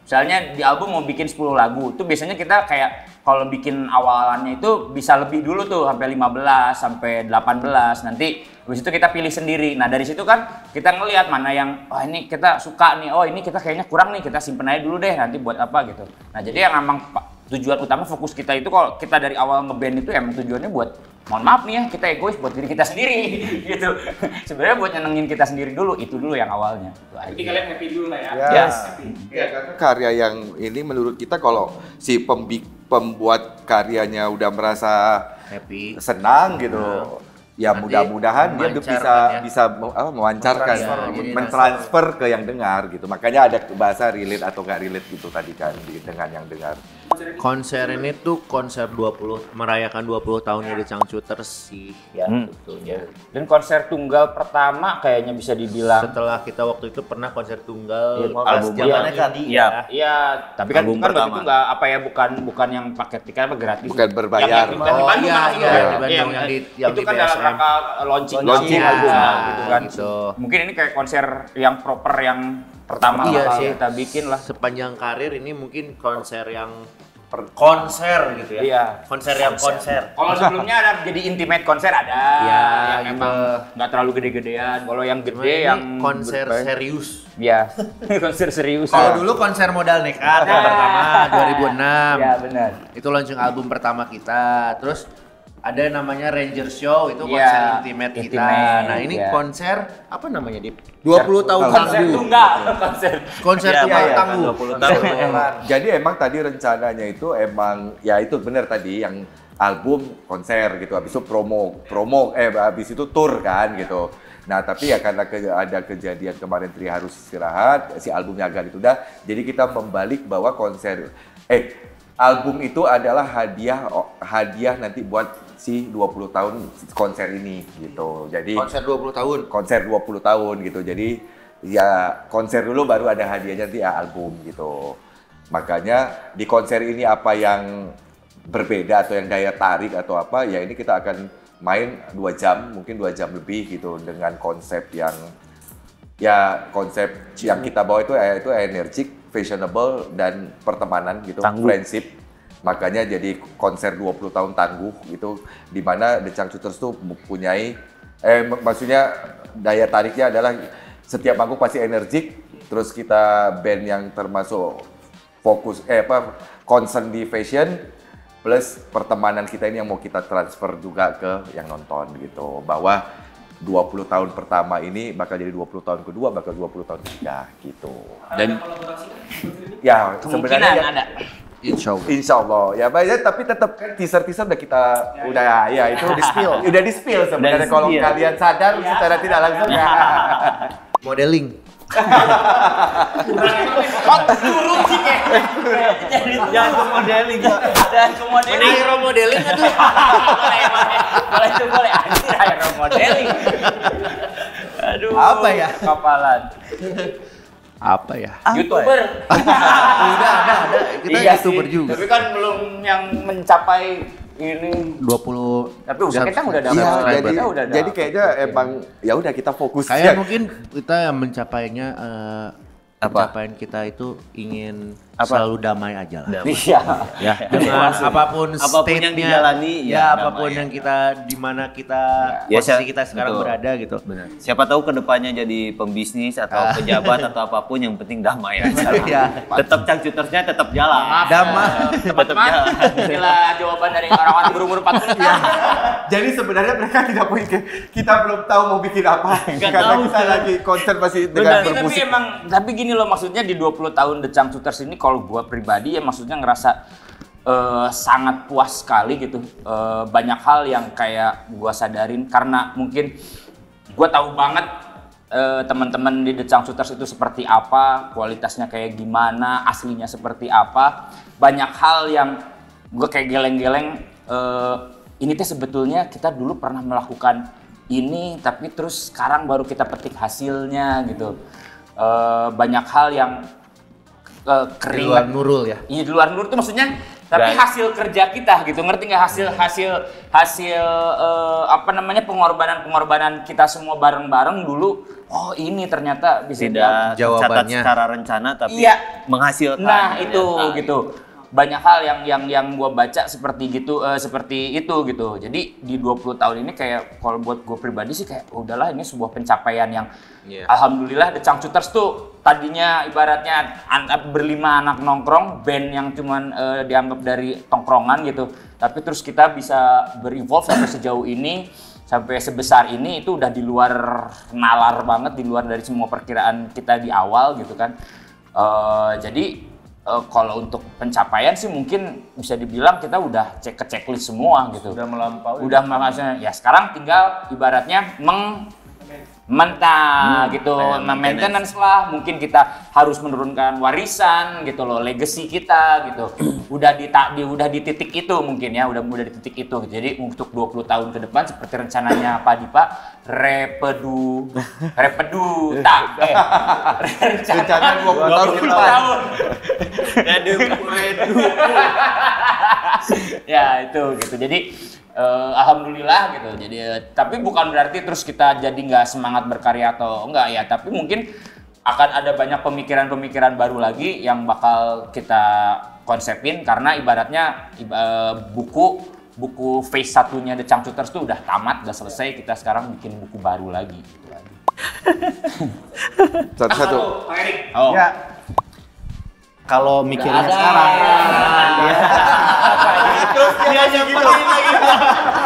Misalnya di album mau bikin 10 lagu, itu biasanya kita kayak kalau bikin awalannya itu bisa lebih dulu tuh sampai 15, sampai 18. Nanti habis itu kita pilih sendiri. Nah, dari situ kan kita ngelihat mana yang ini kita suka nih. Oh, ini kita kayaknya kurang nih, kita simpen aja dulu deh nanti buat apa gitu. Nah, jadi yang emang tujuan utama fokus kita itu, kalau kita dari awal ngeband itu emang tujuannya buat, mohon maaf nih ya, kita egois buat diri kita sendiri gitu. Sebenarnya buat nyenengin kita sendiri dulu, itu dulu yang awalnya. Itu aja. Jadi kalian happy dulu lah ya. Yes. Ya, karena karya yang ini menurut kita, kalau si pembuat karyanya udah merasa Happy. senang gitu, ya Nanti mudah-mudahan dia memancarkan bisa mewancarkan, mentransfer ke yang dengar gitu. Makanya ada bahasa relate atau nggak relate gitu tadi kan dengan yang dengar. Konser ini tuh konser merayakan 20 tahunnya The Changcuters sih ya sebetulnya. Dan konser tunggal pertama kayaknya bisa dibilang. Setelah kita waktu itu pernah konser tunggal Album zamannya dia. Kandi Iya. Iya, tapi kan Album waktu pertama. itu nggak apa ya, bukan yang paket tiket apa gratis. Bukan berbayar. Yang di Bandung kan iya, maksudnya. iya, di Iya, Bandung yang itu di kan dalam BSM. rangka launching album, gitu kan. gitu. Mungkin ini kayak konser yang proper yang pertama Iya bakal sih. kita bikin lah. Sepanjang karir ini mungkin konser yang konser gitu ya. Iya. Konser yang konser. Kalau sebelumnya ada jadi intimate konser ada, Iya, yang gitu. emang nggak terlalu gede-gedean. Kalau yang Cuma gede ini yang konser serius. ya konser serius. Kalau dulu konser modal nekat yang pertama 2006. Ya benar. Itu launching album pertama kita. Terus ada namanya Ranger Show, itu Iya, konser intimate kita. intimate, Nah, ini iya. konser apa namanya, Dip? 20 tahun Konser tangguh. tunggal, konser. Konser Iya, tunggal iya, tangguh. 20 tahun. Jadi emang tadi rencananya itu emang ya itu benar tadi, yang album konser gitu, habis itu habis itu tour kan gitu. Nah tapi ya karena ada kejadian kemarin Tri harus istirahat, si albumnya agak ditunda, jadi kita membalik bahwa album itu adalah hadiah nanti buat si 20 tahun konser ini gitu. Jadi Konser 20 tahun. konser 20 tahun gitu. Jadi ya konser dulu baru ada hadiahnya nanti ya album gitu. Makanya di konser ini apa yang berbeda atau yang daya tarik atau apa, ya ini kita akan main 2 jam, mungkin 2 jam lebih gitu, dengan konsep yang kita bawa itu energik, fashionable, dan pertemanan gitu, Tangguh. friendship. Makanya jadi konser 20 tahun tangguh gitu, di mana The Changcuters tuh mempunyai maksudnya daya tariknya adalah setiap manggung pasti energik, terus kita band yang termasuk fokus concern di fashion, plus pertemanan kita ini yang mau kita transfer juga ke yang nonton gitu. Bahwa 20 tahun pertama ini bakal jadi 20 tahun kedua, bakal 20 tahun ketiga gitu. Dan ya sebenarnya Kemungkinan ada. Insya Allah. Ya baik, tapi tetap kan teaser udah kita udah ya itu udah di spill sebenarnya kalau kalian sadar secara tidak langsung ya. Modeling. Turun sih kayak. Jangan ke modeling. Dan kemudian aero modeling itu boleh itu boleh anjir aero modeling. Aduh. Apa ya? Kapalan. Apa ya? YouTuber. Udah ada. Kita Iya YouTuber sih, juga. tapi kan belum yang mencapai ini. 20. Tapi kita udah dapat Iya, subscriber. jadi, Kita udah jadi dapat. kayaknya emang ya udah kita fokus Kayak ya. mungkin kita yang mencapainya pencapaian kita itu ingin selalu damai aja lah. Iya. Ya, dengan apapun Apapun yang state-nya, dijalani, ya ya, apapun damai, yang kita di mana kita Ya, posisi kita sekarang betul. berada gitu. Benar. Siapa tahu kedepannya jadi pembisnis atau pejabat atau apapun yang penting damai aja. Iya. Tetap cangcutersnya tetap jalan. Damai. Tetap jalan. Inilah jawaban dari orang-orang berumur 40 tahun. Jadi sebenarnya mereka tidak punya, kita belum tahu mau bikin apa. Karena kita lagi konsen masih dengan Tapi bermusik. emang, tapi gini loh maksudnya di 20 tahun The Changcuters ini kalau gua pribadi ya maksudnya ngerasa sangat puas sekali gitu. Banyak hal yang kayak gua sadarin karena mungkin gua tahu banget teman-teman di The Changcuters itu seperti apa, kualitasnya kayak gimana, aslinya seperti apa. Banyak hal yang gua kayak geleng-geleng ini teh sebetulnya kita dulu pernah melakukan ini tapi terus sekarang baru kita petik hasilnya gitu. Banyak hal yang Di luar keringat Nurul ya. iya di luar nur itu maksudnya tapi hasil kerja kita gitu, ngerti nggak hasil apa namanya pengorbanan kita semua bareng-bareng dulu. Oh ini ternyata bisa Tidak tercatat Jawabannya. secara rencana tapi Iya. menghasilkan. Nah itu ternyata. gitu. Banyak hal yang gua baca seperti gitu, seperti itu gitu. Jadi di 20 tahun ini kayak kalau buat gue pribadi sih kayak udahlah ini sebuah pencapaian yang alhamdulillah The Changcuters tuh tadinya ibaratnya berlima anak nongkrong, band yang cuman dianggap dari tongkrongan gitu. Tapi terus kita bisa berevolve sampai sejauh ini, sampai sebesar ini itu udah di luar nalar banget, di luar dari semua perkiraan kita di awal gitu kan. Jadi kalau untuk pencapaian sih mungkin bisa dibilang kita udah cek ke checklist semua gitu. Udah melampaui. Udah maksudnya ya sekarang tinggal ibaratnya gitu, maintenance lah. Mungkin kita harus menurunkan warisan gitu loh, legacy kita gitu. Udah di titik itu mungkin ya, udah di titik itu. Jadi untuk 20 tahun ke depan seperti rencananya Pak Dipa, repedu rencana 20 tahun ke depan. Redu. Ya itu gitu. Jadi alhamdulillah gitu. Jadi tapi bukan berarti terus kita jadi nggak semangat berkarya atau enggak ya. Tapi mungkin akan ada banyak pemikiran-pemikiran baru lagi yang bakal kita konsepin karena ibaratnya buku phase 1-nya The Changcuters tuh udah tamat, udah selesai. Kita sekarang bikin buku baru lagi. Satu-satu. Pak Erik. Oh. Ya. Kalau mikirnya Ada. sekarang, Terus dia nyamperin lagi.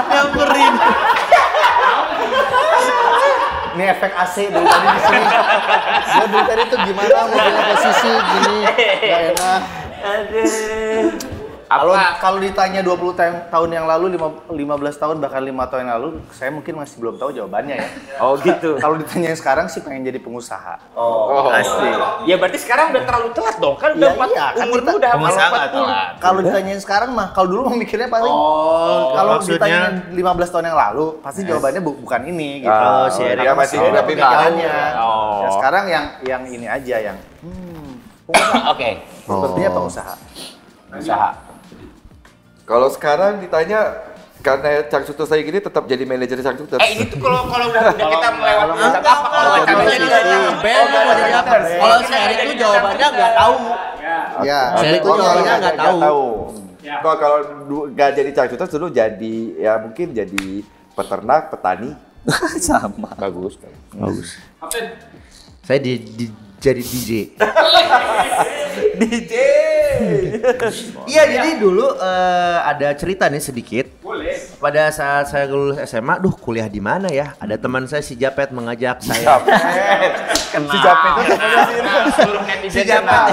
nyamperin. Ini efek AC dari tadi di sini. Gue dari tadi tuh gimana mau pilih posisi gini, nggak enak. Kalau ditanya 20 tahun yang lalu, 15 tahun bahkan 5 tahun yang lalu, saya mungkin masih belum tahu jawabannya ya. Oh gitu. Kalau ditanya yang sekarang sih pengen jadi pengusaha. Oh. Pasti. Ya berarti sekarang udah terlalu telat dong kan Iya, iya, kan umur kita- lu udah pengusaha nggak 40. telat. Kalau ditanyain sekarang mah, kalau dulu mah mikirnya paling kalau maksudnya- ditanyain 15 tahun yang lalu, pasti jawabannya bukan ini gitu. Oh, si dia Erik masih Karena ada pemikirannya. Oh. Ya, sekarang yang ini aja yang Oke. sepertinya pengusaha. Usaha. Kalau sekarang ditanya karena Changcuters saya gini tetap jadi manajer Changcuters. Ini tuh kalau udah kita melewati masa apa kalau Kalau jadi band mau jadi apa? Kalau si Erik itu jawabannya nggak tahu. Ya, Si Erik itu jawabannya nggak tahu. Ya. Kalau nggak jadi Changcuters dulu jadi ya mungkin jadi peternak, petani. Sama. Bagus. Kapten. Saya jadi DJ. DJ. Iya, jadi dulu ada cerita nih sedikit. Boleh. Pada saat saya lulus SMA, kuliah di mana ya? Ada teman saya si Japet mengajak saya. Si Japet itu namanya sih. Seluruh netizen Si Japet. kenal.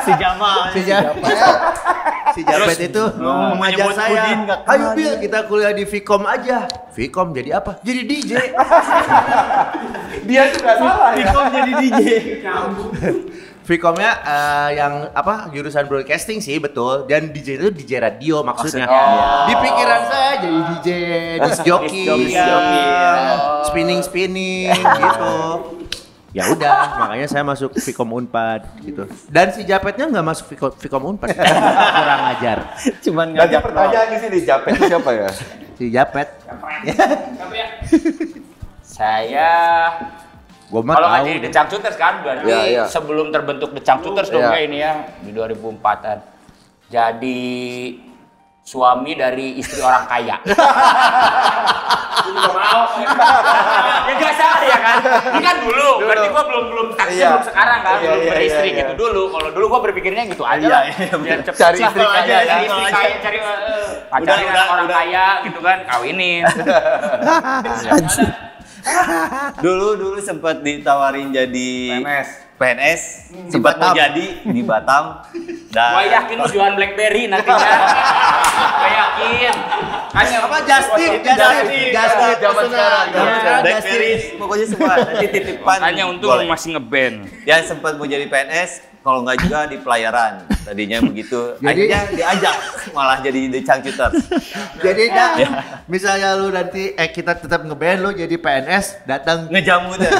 Si Jamal. Si Japet. Si Japet itu mengajak menyebut saya. Udin nggak Ayo Bil, kita kuliah di Vkom aja. Vkom jadi apa? Jadi DJ. Dia juga salah ya. Vkom jadi DJ. Vkomnya yang apa jurusan broadcasting sih betul, dan DJ itu DJ radio maksudnya. Di pikiran saya jadi DJ, disc jockey, spinning gitu. Ya udah, makanya saya masuk Vkom Unpad gitu. Dan si Japetnya nggak masuk Vkom Unpad, kurang ajar. Cuman Jadi ngajak pertanyaan di sini Japet itu siapa ya? Si Japet, Saya gua mah kalau nggak tahu. jadi The Changcuters kan berarti Iya. sebelum terbentuk The Changcuters dong Iya. ya ini ya di 2004-an. Jadi suami dari istri orang kaya. Juga mau. Ya nggak salah ya kan? Ini kan dulu, berarti gua belum taksi Iya. belum sekarang kan, Iya, belum iya, beristri iya, gitu dulu. Kalau dulu gua berpikirnya gitu aja Iya, lah. iya, Biar cepet Cari lah, istri kaya, cari kan? istri kaya, cari pacarin Udah, orang udah. kaya gitu kan, kawinin. Dulu sempat ditawarin jadi PNS, Di sempat mau Batam. jadi di Batam. Dan Gua yakin lu jualan BlackBerry nantinya. Gua yakin. Kan yang Apa Justin Zaman sekarang. BlackBerry, pokoknya semua nanti titipan. Makanya untung boleh. lu masih ngeband. Ya sempat mau jadi PNS, kalau nggak juga di pelayaran. Tadinya begitu. Jadi- Akhirnya diajak malah jadi The Changcuters. Jadi misalnya lu nanti kita tetap ngeband, lu jadi PNS datang. Ngejamu tuh.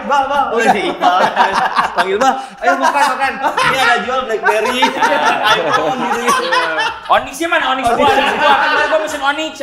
Bang. Oh, si Iqbal. Panggil Bang, ayo makan. Ini ada jual BlackBerry, iPhone gitu. Onyxnya mana Onyx gua? Kan gua mesin Onyx.